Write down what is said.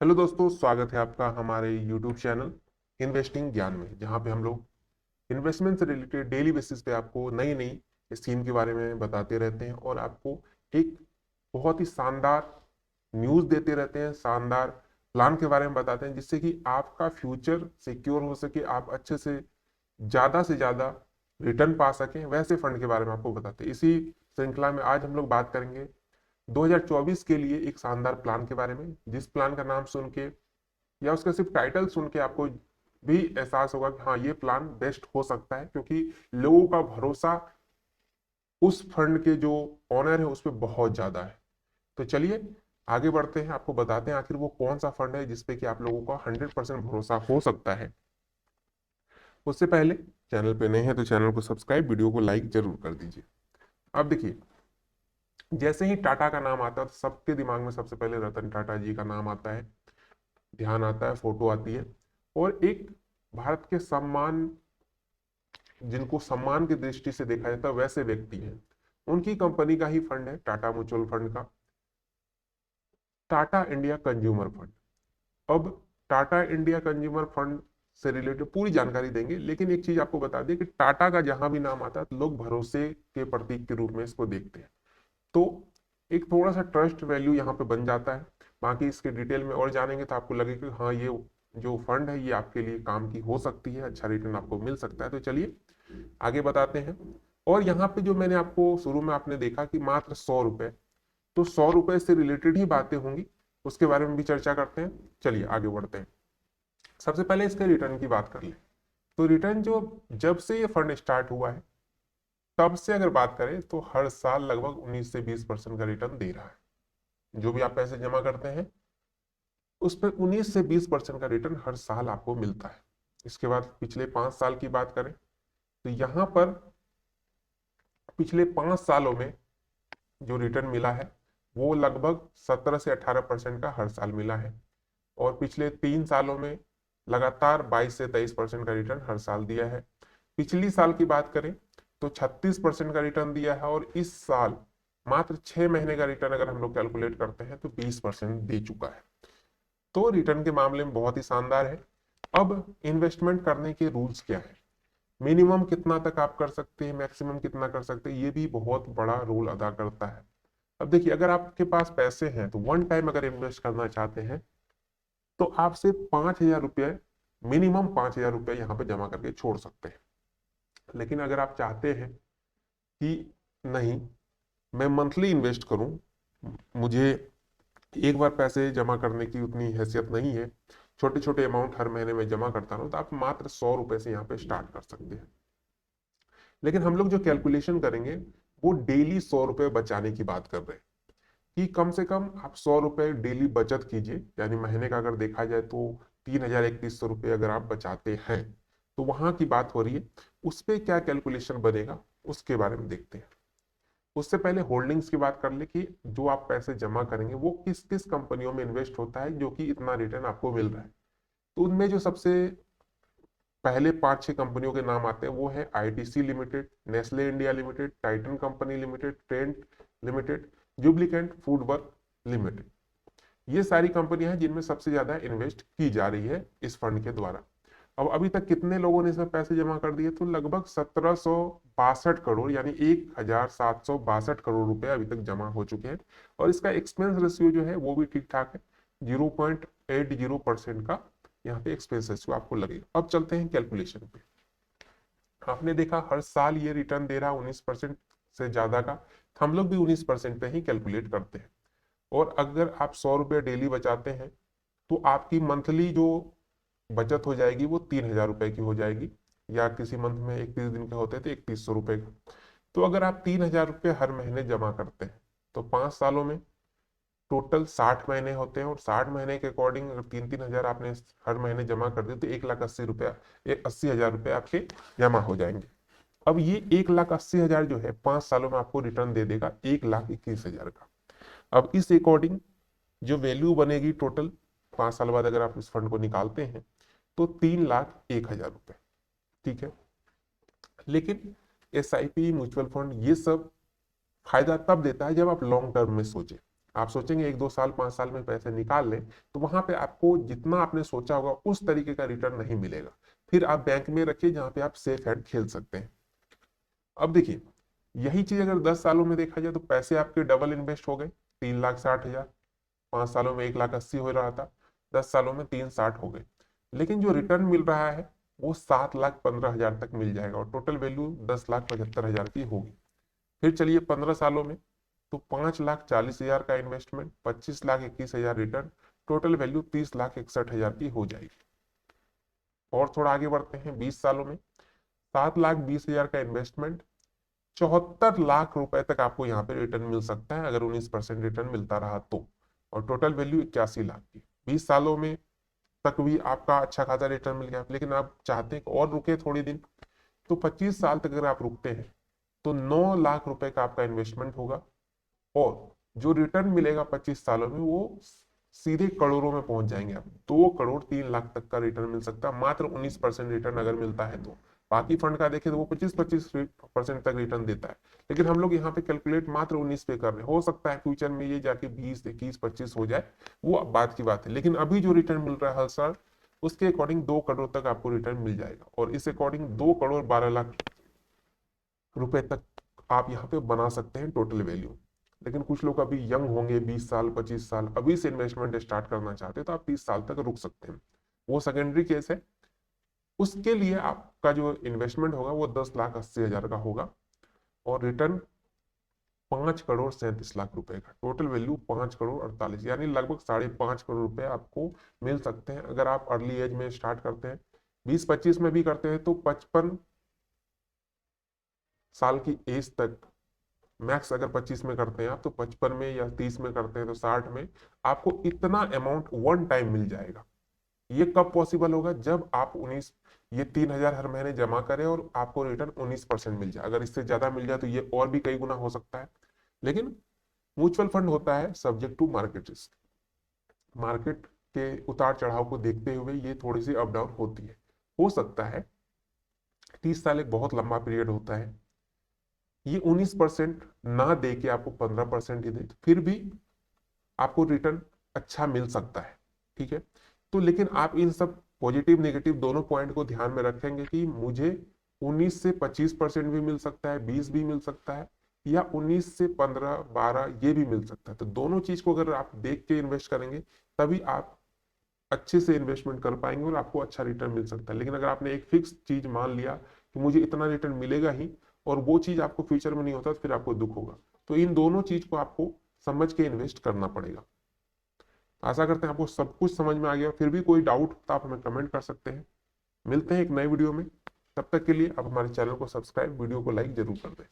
Hello दोस्तों, स्वागत है आपका हमारे यूट्यूब चैनल इन्वेस्टिंग ज्ञान में, जहां पे हम लोग इन्वेस्टमेंट से रिलेटेड डेली बेसिस पे आपको नई नई स्कीम के बारे में बताते रहते हैं और आपको एक बहुत ही शानदार न्यूज़ देते रहते हैं, शानदार प्लान के बारे में बताते हैं, जिससे कि आपका फ्यूचर सिक्योर हो सके, आप अच्छे से ज़्यादा रिटर्न पा सकें। वैसे फंड के बारे में आपको बताते हैं। इसी श्रृंखला में आज हम लोग बात करेंगे 2024 के लिए एक शानदार प्लान के बारे में, जिस प्लान का नाम सुन के या उसका सिर्फ टाइटल सुन के आपको भी एहसास होगा कि हाँ, ये प्लान बेस्ट हो सकता है, क्योंकि लोगों का भरोसा उस फंड के जो ऑनर है उस पर बहुत ज्यादा है। तो चलिए आगे बढ़ते हैं, आपको बताते हैं आखिर वो कौन सा फंड है जिसपे कि आप लोगों का 100% भरोसा हो सकता है। उससे पहले चैनल पे नए हैं तो चैनल को सब्सक्राइब, वीडियो को लाइक जरूर कर दीजिए। अब देखिए, जैसे ही टाटा का नाम आता है तो सबके दिमाग में सबसे पहले रतन टाटा जी का नाम आता है, ध्यान आता है, फोटो आती है। और एक भारत के सम्मान, जिनको सम्मान की दृष्टि से देखा जाता है, वैसे व्यक्ति हैं। उनकी कंपनी का ही फंड है टाटा म्यूचुअल फंड का टाटा इंडिया कंज्यूमर फंड। अब टाटा इंडिया कंज्यूमर फंड से रिलेटेड पूरी जानकारी देंगे, लेकिन एक चीज आपको बता दें कि टाटा का जहां भी नाम आता है तो लोग भरोसे के प्रतीक के रूप में इसको देखते हैं। तो एक थोड़ा सा ट्रस्ट वैल्यू यहाँ पे बन जाता है। बाकी इसके डिटेल में और जानेंगे तो आपको लगेगा कि हाँ, ये जो फंड है ये आपके लिए काम की हो सकती है, अच्छा रिटर्न आपको मिल सकता है। तो चलिए आगे बताते हैं। और यहाँ पे जो मैंने आपको शुरू में आपने देखा कि मात्र 100 रुपए, तो 100 रुपए से रिलेटेड ही बातें होंगी, उसके बारे में भी चर्चा करते हैं। चलिए आगे बढ़ते हैं। सबसे पहले इसके रिटर्न की बात कर ले। तो रिटर्न जो जब से ये फंड स्टार्ट हुआ है तब से अगर बात करें तो हर साल लगभग 19 से 20% का रिटर्न दे रहा है। जो भी आप पैसे जमा करते हैं उस पर 19 से 20% का रिटर्न हर साल आपको मिलता है। इसके बाद पिछले 5 साल की बात करें तो यहाँ पर पिछले 5 सालों में जो रिटर्न मिला है वो लगभग 17 से 18% का हर साल मिला है। और पिछले 3 सालों में लगातार 22 से 23% का रिटर्न हर साल दिया है। पिछली साल की बात करें तो 36% का रिटर्न दिया है। और इस साल मात्र 6 महीने का रिटर्न अगर हम लोग कैलकुलेट करते हैं तो 20% दे चुका है। तो रिटर्न के मामले में बहुत ही शानदार है। अब इन्वेस्टमेंट करने के रूल्स क्या है, मिनिमम कितना तक आप कर सकते हैं, मैक्सिमम कितना कर सकते हैं, ये भी बहुत बड़ा रोल अदा करता है। अब देखिए, अगर आपके पास पैसे हैं तो वन टाइम अगर इन्वेस्ट करना चाहते हैं तो आप सिर्फ 5,000 रुपये, मिनिमम 5,000 रुपये यहाँ पे जमा करके छोड़ सकते हैं। लेकिन अगर आप चाहते हैं कि नहीं, मैं मंथली इन्वेस्ट करूं, मुझे एक बार पैसे जमा करने की उतनी हैसियत नहीं है, छोटे छोटे अमाउंट हर महीने में जमा करता रहूं, तो आप मात्र 100 रुपए से यहाँ पे स्टार्ट कर सकते हैं। लेकिन हम लोग जो कैलकुलेशन करेंगे वो डेली 100 रुपए बचाने की बात कर रहे हैं कि कम से कम आप 100 रुपए डेली बचत कीजिए। यानी महीने का अगर देखा जाए तो 3,000 3100 रुपये अगर आप बचाते हैं तो वहां की बात हो रही है। उस पर क्या कैलकुलेशन बनेगा उसके बारे में देखते हैं। उससे पहले होल्डिंग्स की बात कर ले कि जो आप पैसे जमा करेंगे वो किस किस कंपनियों में इन्वेस्ट होता है जो कि इतना रिटर्न आपको मिल रहा है। तो उनमें जो सबसे पहले 5-6 कंपनियों के नाम आते हैं वो है ITC limited, Nestle India limited, Titan company limited, Trent limited, Jubilant food work limited. ये सारी कंपनियां हैं जिनमें सबसे ज्यादा इन्वेस्ट की जा रही है इस फंड के द्वारा। अब अभी तक कितने लोगों ने इसमें पैसे जमा कर दिए, तो लगभग 1762 करोड़, यानी 1,762 करोड़ रुपए अभी तक जमा हो चुके हैं। और इसका एक्सपेंस रेशियो जो है वो भी ठीक ठाक है, 0.80% का यहाँ पे एक्सपेंस रेशियो आपको लगेगा। अब चलते हैं कैलकुलेशन पे। आपने देखा हर साल ये रिटर्न दे रहा 19% से ज्यादा का, तो हम लोग भी 19% पे ही कैलकुलेट करते हैं। और अगर आप 100 रुपये डेली बचाते हैं तो आपकी मंथली जो बचत हो जाएगी वो 3,000 रुपए की हो जाएगी, या किसी मंथ में 31 दिन के होते हैं तो 3,100 रुपए का। तो अगर आप 3,000 रुपये हर महीने जमा करते हैं तो 5 सालों में टोटल 60 महीने होते हैं। और 60 महीने के अकॉर्डिंग अगर 3-3 हजार आपने हर महीने जमा कर दिए तो 1,80,000 रुपया, 80,000 रुपये आपके जमा हो जाएंगे। अब ये 1,80,000 जो है 5 सालों में आपको रिटर्न दे देगा 1,21,000 का। अब इस अकॉर्डिंग जो वैल्यू बनेगी टोटल 5 साल बाद अगर आप इस फंड को निकालते हैं तो 3,01,000 रुपए। ठीक है। लेकिन S I P, mutual fund, ये सब फायदा तब देता है जब आप लॉन्ग टर्म में सोचें। आप सोचेंगे 1-2 साल 5 साल में पैसे निकाल लें, तो वहां पे आपको जितना आपने सोचा होगा उस तरीके का रिटर्न नहीं मिलेगा। फिर आप बैंक में रखिए जहां पे आप सेफ हैंड खेल सकते हैं। अब देखिए, यही चीज अगर 10 सालों में देखा जाए तो पैसे आपके डबल इन्वेस्ट हो गए, 3,60,000। 5 सालों में 1,80,000 हो रहा था, 10 सालों में 3,60 हो गए। लेकिन जो रिटर्न मिल रहा है वो 7,15,000 तक मिल जाएगा और टोटल वैल्यू 10,75,000 की होगी। फिर चलिए 15 सालों में, तो 5,40,000 का इन्वेस्टमेंट, 25,21,000 रिटर्न, टोटल वैल्यू 30,61,000 की हो जाएगी। और थोड़ा आगे बढ़ते हैं 20 सालों में, 7,20,000 का इन्वेस्टमेंट, 74 लाख रुपए तक आपको यहाँ पे रिटर्न मिल सकता है अगर 19% रिटर्न मिलता रहा तो, और टोटल वैल्यू 81 लाख की। 20 सालों में तक भी आपका अच्छा खासा रिटर्न मिल गया, लेकिन आप चाहते हैं और रुके थोड़ी दिन, तो 25 साल तक अगर आप रुकते हैं तो 9 लाख रुपए का आपका इन्वेस्टमेंट होगा और जो रिटर्न मिलेगा 25 सालों में वो सीधे करोड़ों में पहुंच जाएंगे आप। 2,03,00,000 तक का रिटर्न मिल सकता है मात्र 19% रिटर्न अगर मिलता है तो। बाकी फंड का देखें तो वो 25-25% तक रिटर्न देता है, लेकिन हम लोग यहाँ पे कैलकुलेट मात्र 19 पे कर रहे हैं। हो सकता है फ्यूचर में ये जाके 20, 21, 25 हो जाए, वो बात की बात है, लेकिन अभी जो रिटर्न मिल रहा है हर साल उसके अकॉर्डिंग 2 करोड़ तक आपको रिटर्न मिल जाएगा और इस अकॉर्डिंग 2,12,00,000 रुपए तक आप यहाँ पे बना सकते हैं टोटल वैल्यू। लेकिन कुछ लोग अभी यंग होंगे, 20 साल 25 साल, अभी से इन्वेस्टमेंट स्टार्ट करना चाहते हैं तो आप 30 साल तक रुक सकते हैं, वो सेकेंडरी केस है। उसके लिए आपका जो इन्वेस्टमेंट होगा वो 10,80,000 का होगा और रिटर्न 5,37,00,000 रुपए का, टोटल वैल्यू 5,48,00,000, यानी लगभग 5.5 करोड़ रुपए आपको मिल सकते हैं अगर आप अर्ली एज में स्टार्ट करते हैं। 20-25 में भी करते हैं तो 55 साल की एज तक मैक्स, अगर 25 में करते हैं आप तो 55 में, या 30 में करते हैं तो 60 में आपको इतना अमाउंट वन टाइम मिल जाएगा। ये कब पॉसिबल होगा? जब आप 3,000 हर महीने जमा करें और आपको रिटर्न 19% मिल जाए। अगर इससे ज्यादा मिल जाए तो ये और भी कई गुना हो सकता है, लेकिन म्यूचुअल फंड होता है subject to market risk. Market के उतार चढ़ाव को देखते हुए ये थोड़ी सी अप डाउन होती है। हो सकता है 30 साल एक बहुत लंबा पीरियड होता है, ये 19% ना दे के आपको 15% ही दे, फिर भी आपको रिटर्न अच्छा मिल सकता है, ठीक है। तो लेकिन आप इन सब पॉजिटिव नेगेटिव दोनों पॉइंट को ध्यान में रखेंगे कि मुझे 19 से 25% भी मिल सकता है, 20 भी मिल सकता है, या 19 से 15, 12 ये भी मिल सकता है। तो दोनों चीज को अगर आप देख के इन्वेस्ट करेंगे तभी आप अच्छे से इन्वेस्टमेंट कर पाएंगे और आपको अच्छा रिटर्न मिल सकता है। लेकिन अगर आपने एक फिक्स चीज मान लिया कि मुझे इतना रिटर्न मिलेगा ही और वो चीज आपको फ्यूचर में नहीं होता तो फिर आपको दुख होगा। तो इन दोनों चीज को आपको समझ के इन्वेस्ट करना पड़ेगा। आशा करते हैं आपको सब कुछ समझ में आ गया। फिर भी कोई डाउट तो आप हमें कमेंट कर सकते हैं। मिलते हैं एक नए वीडियो में, तब तक के लिए आप हमारे चैनल को सब्सक्राइब, वीडियो को लाइक जरूर कर दें।